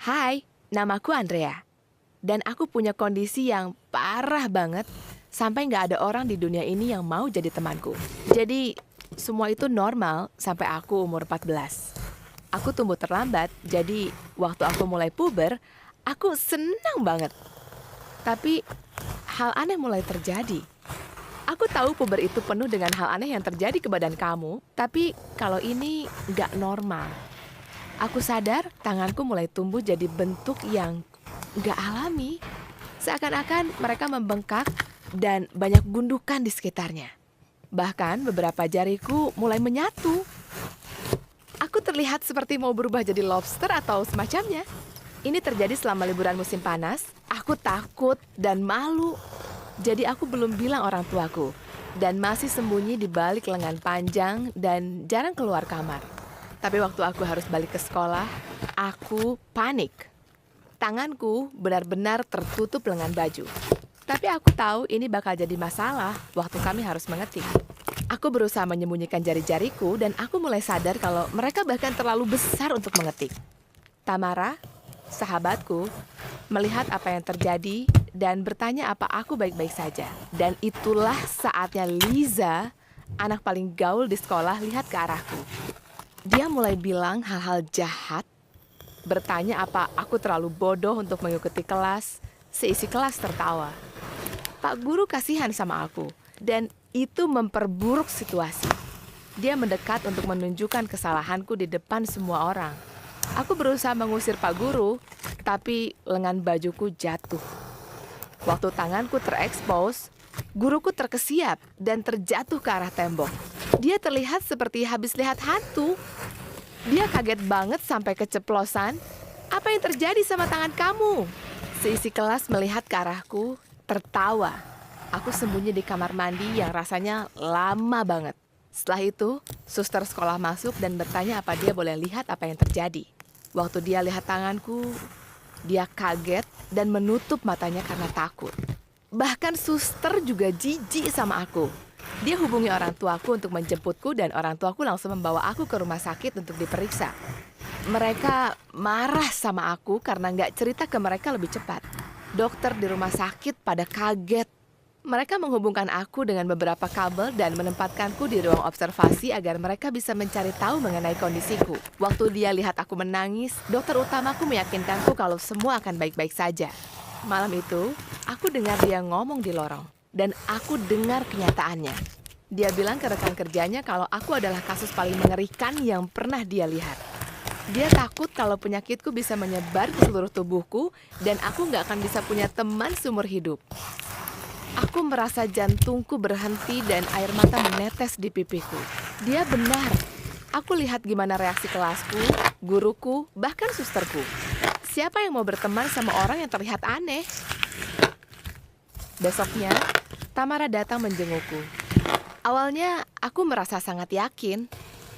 Hai, namaku Andrea. Dan aku punya kondisi yang parah banget sampai nggak ada orang di dunia ini yang mau jadi temanku. Jadi, semua itu normal sampai aku umur 14. Aku tumbuh terlambat, jadi waktu aku mulai puber, aku senang banget. Tapi, hal aneh mulai terjadi. Aku tahu puber itu penuh dengan hal aneh yang terjadi ke badan kamu, tapi kalau ini nggak normal. Aku sadar tanganku mulai tumbuh jadi bentuk yang nggak alami. Seakan-akan mereka membengkak dan banyak gundukan di sekitarnya. Bahkan beberapa jariku mulai menyatu. Aku terlihat seperti mau berubah jadi lobster atau semacamnya. Ini terjadi selama liburan musim panas. Aku takut dan malu. Jadi aku belum bilang orang tuaku. Dan masih sembunyi di balik lengan panjang dan jarang keluar kamar. Tapi waktu aku harus balik ke sekolah, aku panik. Tanganku benar-benar tertutup lengan baju. Tapi aku tahu ini bakal jadi masalah waktu kami harus mengetik. Aku berusaha menyembunyikan jari-jariku dan aku mulai sadar kalau mereka bahkan terlalu besar untuk mengetik. Tamara, sahabatku, melihat apa yang terjadi dan bertanya apa aku baik-baik saja. Dan itulah saatnya Liza, anak paling gaul di sekolah, lihat ke arahku. Dia mulai bilang hal-hal jahat, bertanya apa aku terlalu bodoh untuk mengikuti kelas. Seisi kelas tertawa. Pak guru kasihan sama aku, dan itu memperburuk situasi. Dia mendekat untuk menunjukkan kesalahanku di depan semua orang. Aku berusaha mengusir Pak guru, tapi lengan bajuku jatuh. Waktu tanganku terekspos, guruku terkesiap dan terjatuh ke arah tembok. Dia terlihat seperti habis lihat hantu. Dia kaget banget sampai keceplosan. Apa yang terjadi sama tangan kamu? Seisi kelas melihat ke arahku, tertawa. Aku sembunyi di kamar mandi yang rasanya lama banget. Setelah itu, suster sekolah masuk dan bertanya apa dia boleh lihat apa yang terjadi. Waktu dia lihat tanganku, dia kaget dan menutup matanya karena takut. Bahkan suster juga jijik sama aku. Dia hubungi orang tuaku untuk menjemputku dan orang tuaku langsung membawa aku ke rumah sakit untuk diperiksa. Mereka marah sama aku karena nggak cerita ke mereka lebih cepat. Dokter di rumah sakit pada kaget. Mereka menghubungkan aku dengan beberapa kabel dan menempatkanku di ruang observasi agar mereka bisa mencari tahu mengenai kondisiku. Waktu dia lihat aku menangis, dokter utamaku meyakinkanku kalau semua akan baik-baik saja. Malam itu, aku dengar dia ngomong di lorong. Dan aku dengar kenyataannya. Dia bilang ke rekan kerjanya kalau aku adalah kasus paling mengerikan yang pernah dia lihat. Dia takut kalau penyakitku bisa menyebar ke seluruh tubuhku dan aku nggak akan bisa punya teman seumur hidup. Aku merasa jantungku berhenti dan air mata menetes di pipiku. Dia benar. Aku lihat gimana reaksi kelasku, guruku, bahkan susterku. Siapa yang mau berteman sama orang yang terlihat aneh? Besoknya, Tamara datang menjengukku. Awalnya, aku merasa sangat yakin.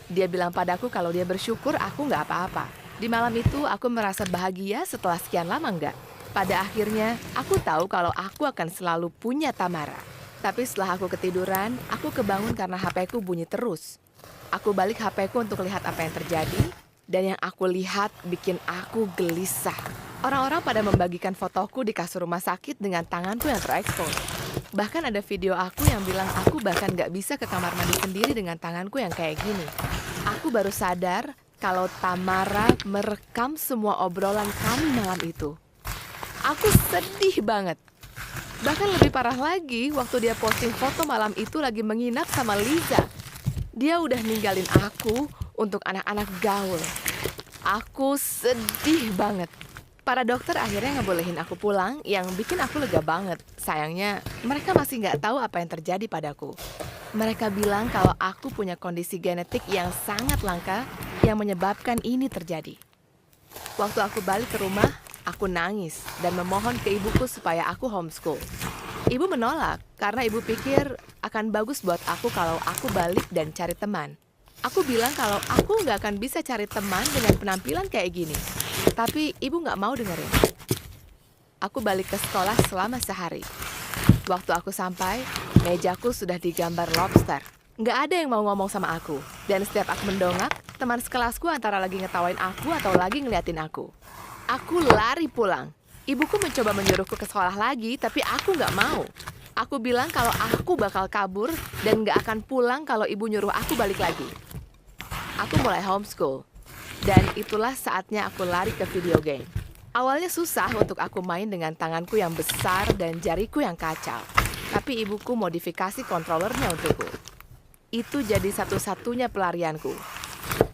Dia bilang padaku kalau dia bersyukur aku nggak apa-apa. Di malam itu, aku merasa bahagia setelah sekian lama nggak. Pada akhirnya, aku tahu kalau aku akan selalu punya Tamara. Tapi setelah aku ketiduran, aku kebangun karena HP-ku bunyi terus. Aku balik HP-ku untuk lihat apa yang terjadi, dan yang aku lihat bikin aku gelisah. Orang-orang pada membagikan fotoku di kasur rumah sakit dengan tanganku yang terekspos. Bahkan ada video aku yang bilang aku bahkan nggak bisa ke kamar mandi sendiri dengan tanganku yang kayak gini. Aku baru sadar kalau Tamara merekam semua obrolan kami malam itu. Aku sedih banget. Bahkan lebih parah lagi waktu dia posting foto malam itu lagi menginap sama Liza. Dia udah ninggalin aku untuk anak-anak gaul. Aku sedih banget. Para dokter akhirnya ngebolehin aku pulang yang bikin aku lega banget. Sayangnya, mereka masih nggak tahu apa yang terjadi padaku. Mereka bilang kalau aku punya kondisi genetik yang sangat langka yang menyebabkan ini terjadi. Waktu aku balik ke rumah, aku nangis dan memohon ke ibuku supaya aku homeschool. Ibu menolak karena ibu pikir akan bagus buat aku kalau aku balik dan cari teman. Aku bilang kalau aku nggak akan bisa cari teman dengan penampilan kayak gini. Tapi ibu nggak mau dengerin. Aku balik ke sekolah selama sehari. Waktu aku sampai, mejaku sudah digambar lobster. Nggak ada yang mau ngomong sama aku. Dan setiap aku mendongak, teman sekelasku antara lagi ngetawain aku atau lagi ngeliatin aku. Aku lari pulang. Ibuku mencoba menyuruhku ke sekolah lagi, tapi aku nggak mau. Aku bilang kalau aku bakal kabur dan nggak akan pulang kalau ibu nyuruh aku balik lagi. Aku mulai homeschool. Dan itulah saatnya aku lari ke video game. Awalnya susah untuk aku main dengan tanganku yang besar dan jariku yang kacau. Tapi ibuku modifikasi kontrolernya untukku. Itu jadi satu-satunya pelarianku.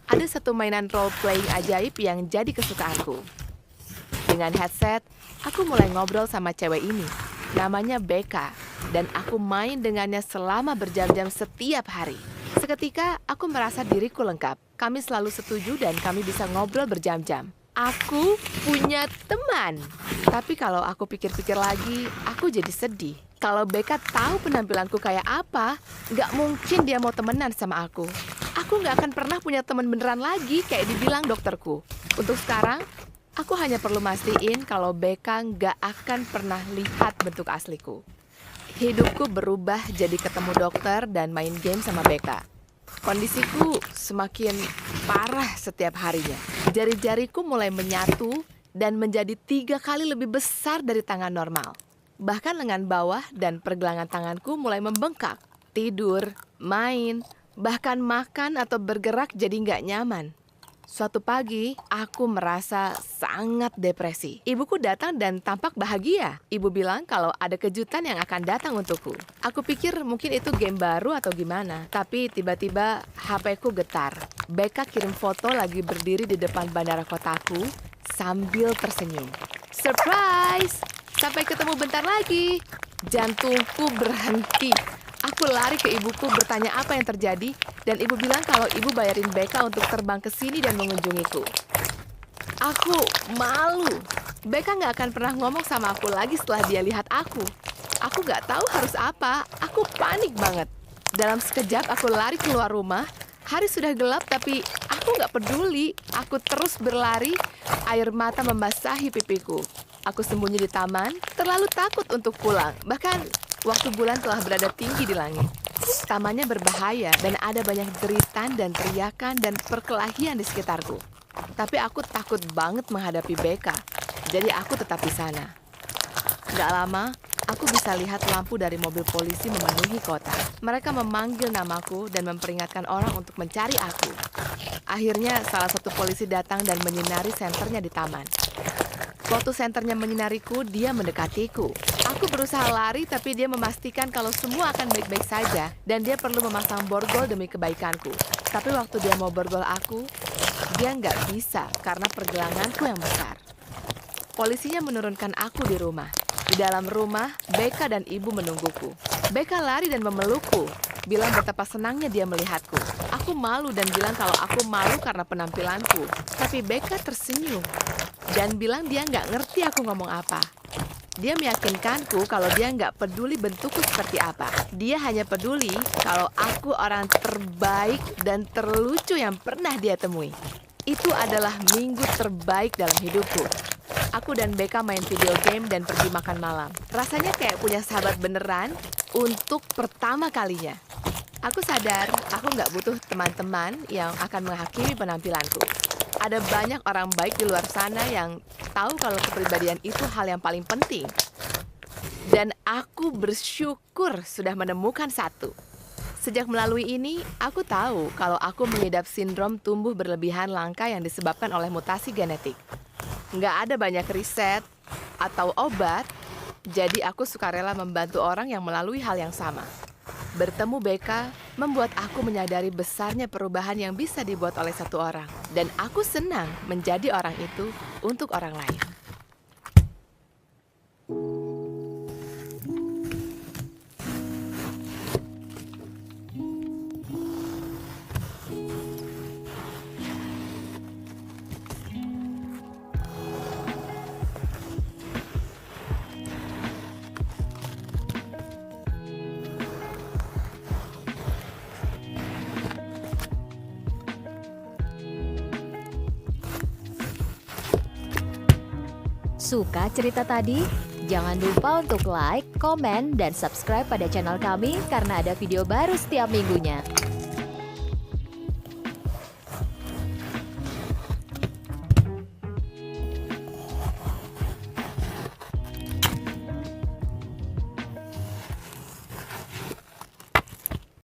Ada satu mainan role-playing ajaib yang jadi kesukaanku. Dengan headset, aku mulai ngobrol sama cewek ini. Namanya Becca, dan aku main dengannya selama berjam-jam setiap hari. Seketika, aku merasa diriku lengkap. Kami selalu setuju dan kami bisa ngobrol berjam-jam. Aku punya teman. Tapi kalau aku pikir-pikir lagi, aku jadi sedih. Kalau Becca tahu penampilanku kayak apa, nggak mungkin dia mau temenan sama aku. Aku nggak akan pernah punya teman beneran lagi kayak dibilang dokterku. Untuk sekarang, aku hanya perlu mastiin kalau Becca nggak akan pernah lihat bentuk asliku. Hidupku berubah jadi ketemu dokter dan main game sama Becca. Kondisiku semakin parah setiap harinya. Jari-jariku mulai menyatu dan menjadi 3 kali lebih besar dari tangan normal. Bahkan lengan bawah dan pergelangan tanganku mulai membengkak. Tidur, main, bahkan makan atau bergerak jadi nggak nyaman. Suatu pagi, aku merasa sangat depresi. Ibuku datang dan tampak bahagia. Ibu bilang kalau ada kejutan yang akan datang untukku. Aku pikir mungkin itu game baru atau gimana. Tapi tiba-tiba HP-ku getar. Becca kirim foto lagi berdiri di depan bandara kotaku sambil tersenyum. Surprise! Sampai ketemu bentar lagi. Jantungku berhenti. Aku lari ke ibuku bertanya apa yang terjadi, dan ibu bilang kalau ibu bayarin Becca untuk terbang ke sini dan mengunjungiku. Aku malu. Becca nggak akan pernah ngomong sama aku lagi setelah dia lihat aku. Aku nggak tahu harus apa. Aku panik banget. Dalam sekejap aku lari keluar rumah. Hari sudah gelap tapi aku nggak peduli. Aku terus berlari. Air mata membasahi pipiku. Aku sembunyi di taman, terlalu takut untuk pulang. Bahkan waktu bulan telah berada tinggi di langit. Tamannya berbahaya dan ada banyak jeritan dan teriakan dan perkelahian di sekitarku. Tapi aku takut banget menghadapi Becca, jadi aku tetap di sana. Gak lama, aku bisa lihat lampu dari mobil polisi memenuhi kota. Mereka memanggil namaku dan memperingatkan orang untuk mencari aku. Akhirnya salah satu polisi datang dan menyinari senternya di taman. Waktu senternya menyinariku, dia mendekatiku. Aku berusaha lari, tapi dia memastikan kalau semua akan baik-baik saja, dan dia perlu memasang borgol demi kebaikanku. Tapi waktu dia mau borgol aku, dia nggak bisa karena pergelanganku yang besar. Polisinya menurunkan aku di rumah. Di dalam rumah, Becca dan ibu menungguku. Becca lari dan memelukku, bilang betapa senangnya dia melihatku. Aku malu dan bilang kalau aku malu karena penampilanku. Tapi Becca tersenyum dan bilang dia nggak ngerti aku ngomong apa. Dia meyakinkanku kalau dia nggak peduli bentukku seperti apa. Dia hanya peduli kalau aku orang terbaik dan terlucu yang pernah dia temui. Itu adalah minggu terbaik dalam hidupku. Aku dan Becca main video game dan pergi makan malam. Rasanya kayak punya sahabat beneran untuk pertama kalinya. Aku sadar aku nggak butuh teman-teman yang akan menghakimi penampilanku. Ada banyak orang baik di luar sana yang tahu kalau kepribadian itu hal yang paling penting. Dan aku bersyukur sudah menemukan satu. Sejak melalui ini, aku tahu kalau aku mengidap sindrom tumbuh berlebihan langka yang disebabkan oleh mutasi genetik. Nggak ada banyak riset atau obat, jadi aku sukarela membantu orang yang melalui hal yang sama. Bertemu Becca membuat aku menyadari besarnya perubahan yang bisa dibuat oleh satu orang. Dan aku senang menjadi orang itu untuk orang lain. Suka cerita tadi? Jangan lupa untuk like, komen, dan subscribe pada channel kami karena ada video baru setiap minggunya.